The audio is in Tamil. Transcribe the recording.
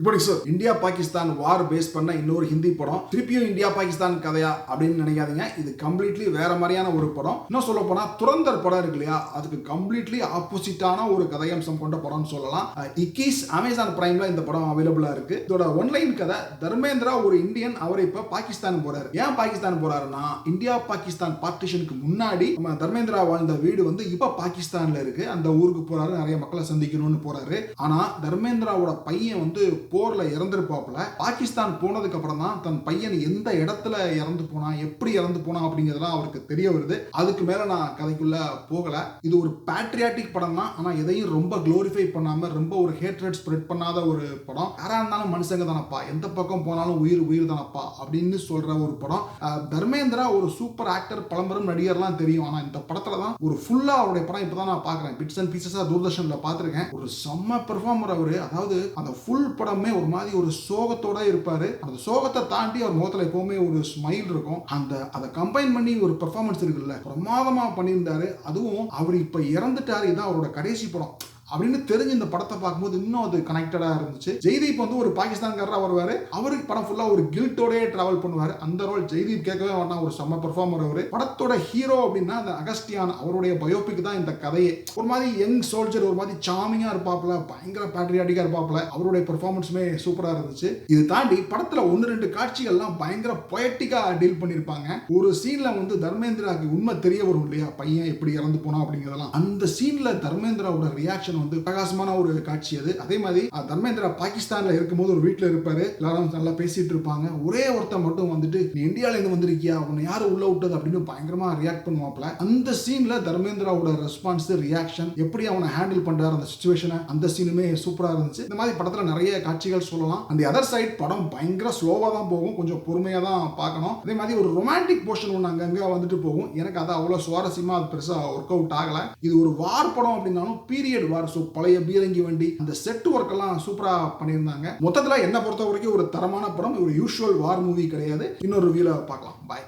இப்படி சார் இந்தியா பாகிஸ்தான் வார் பேஸ் பண்ண இன்னொரு ஹிந்தி படம் திருப்பியும் இந்தியா பாகிஸ்தான் கதையா அப்படின்னு நினைக்காதீங்க. இது கம்ப்ளீட்லி வேற மாதிரியான ஒரு படம். இன்னும் சொல்ல போனா துரந்தர் படம் இருக்கு இல்லையா, அதுக்கு கம்ப்ளீட்லி ஆப்போசிட்டான ஒரு கதையம்சம் கொண்ட படம்னு சொல்லலாம். இக்கீஸ் அமேசான் பிரைம்ல இந்த படம் அவைலபிளா இருக்கு. இதோட ஒன்லைன் கதை, தர்மேந்திரா ஒரு இந்தியன், அவர் இப்ப பாகிஸ்தான் போறாரு. ஏன் பாகிஸ்தான் போறாருன்னா, இந்தியா பாகிஸ்தான் பார்ட்டிஷனுக்கு முன்னாடி நம்ம தர்மேந்திரா வாழ்ந்த வீடு வந்து இப்ப பாகிஸ்தான்ல இருக்கு. அந்த ஊருக்கு போறாரு, நிறைய மக்களை சந்திக்கணும்னு போறாரு. ஆனா தர்மேந்திராவோட பையன் வந்து போர்ல இறந்திருப்பாப்ல. பாகிஸ்தான் போனதுக்கு அப்புறம் தான் தன் பையன் எந்த இடத்துல இறந்து போனா, எப்படி இறந்து போனா அப்படிங்கிறதுலாம் அவருக்கு தெரிய வருது. அதுக்கு மேல நான் கதைக்குள்ள போகல. இது ஒரு பேட்ரியாட்டிக் படம் தான். ஆனா எதையும் ரொம்ப குளோரிஃபை பண்ணாம, ரொம்ப ஒரு ஹேட்ரட் ஸ்ப்ரெட் பண்ணாத ஒரு படம். யாரா இருந்தாலும் மனுஷங்க தானப்பா, எந்த பக்கம் போனாலும் உயிர் உயிர் தானப்பா அப்படின்னு சொல்ற ஒரு படம். தர்மேந்திரா ஒரு சூப்பர் ஆக்டர், பழம்பெரும் நடிகர்லாம் தெரியும். ஆனா இந்த படத்துல தான் ஒரு ஃபுல்லா அவருடைய படம் இப்பதான் நான் பாக்குறேன். பிட்ஸ் அண்ட் பீசஸா தூர்தர்ஷன்ல பாத்திருக்கேன். ஒரு செம்ம பெர்ஃபார்மர் அவரு. அதாவது அந்த ஃபுல் படம் ஒரு மாதிரி ஒரு சோகத்தோட இருப்பாரு. அந்த சோகத்தை தாண்டி அவர் முகத்துல எப்பவுமே ஒரு ஸ்மைல் இருக்கும். அதை கம்பைன் பண்ணி ஒரு பெர்ஃபார்மன்ஸ் இருக்குல்ல, பிரமாதமா பண்ணியிருந்தாரு. அதுவும் அவர் இப்ப இறந்துட்டாரு, இதான் அவரோட கடைசி படம் அப்படின்னு தெரிஞ்சு இந்த படத்தை பார்க்கும்போது இன்னும் அது கனெக்டடா இருந்துச்சு. ஜெய்தீப் வந்து ஒரு பாகிஸ்தான்காரரா வருவாரு. அவருக்கு படம் ஃபுல்லா ஒரு கில்ட்டோடயே டிராவல் பண்ணுவாரு. அந்த ரோல் ஜெய்தீப் கேட்கவே வேண்டாம், ஒரு செம்ம பெர்ஃபார்மர் அவரு. படத்தோட ஹீரோ அப்படின்னா அந்த அகஸ்டியான், அவருடைய பயோபிக் தான் இந்த கதையே. ஒரு மாதிரி யங் சோல்ஜர், ஒரு மாதிரி சாமிங்கா இருப்பாப்ல, பயங்கர பேட்ரியாட்டிக்கா இருப்பாப்ல. அவருடைய பெர்ஃபார்மன்ஸுமே சூப்பரா இருந்துச்சு. இது தாண்டி படத்துல ஒன்னு ரெண்டு காட்சிகள்லாம் பயங்கர பொயட்டிக்கா டீல் பண்ணிருப்பாங்க. ஒரு சீன்ல வந்து தர்மேந்திராக்கு உண்மை தெரிய வரும் இல்லையா, பையன் எப்படி இறந்து போனா அப்படிங்கிறதெல்லாம். அந்த சீன்ல தர்மேந்திராவோட ரியாக்ஷன் வந்து பிரகாசமான ஒரு காட்சி அது. அதே மாதிரி தர்மேந்திரா பாகிஸ்தான்ல இருக்கும்போது ஒரு வீட்டுல இருப்பாரு, எல்லாரும் நல்லா பேசிட்டு இருப்பாங்க. ஒரே ஒருத்தன் மட்டும் வந்துட்டு, நீ இந்தியால இருந்து வந்திருக்கியா, உன்னை யாரு உள்ள விட்டது அப்படின்னு பயங்கரமா ரியாக்ட் பண்ணுவாப்ல. அந்த சீன்ல தர்மேந்திராவோட ரெஸ்பான்ஸ், ரியாக்ஷன், எப்படி அவனை ஹேண்டில் பண்றாரு அந்த சிச்சுவேஷனை, அந்த சீனுமே சூப்பரா இருந்துச்சு. இந்த மாதிரி படத்துல நிறைய காட்சிகள் சொல்லலாம். அந்த அதர் சைட் படம் பயங்கர ஸ்லோவா தான் போகும், கொஞ்சம் பொறுமையா தான் பார்க்கணும். அதே மாதிரி ஒரு ரொமான்டிக் போர்ஷன் ஒன்று அங்கங்க வந்துட்டு போகும். எனக்கு அது அவ்வளவு சுவாரஸ்யமா அது பெருசா ஒர்க் அவுட் ஆகல. இது ஒரு வார் படம் அப்படின்னாலும் பீரியட் வார், பழைய பீரங்கி வண்டி, அந்த செட் ஒர்க் எல்லாம் சூப்பரா பண்ணியிருந்தாங்க. மொத்தத்துல என்ன பொறுத்த வரைக்கும் ஒரு தரமான படம். ஒரு யூஷுவல் வார் மூவி கிடையாது. இன்னொரு ரிவ்யூல பார்க்கலாம். பாய்.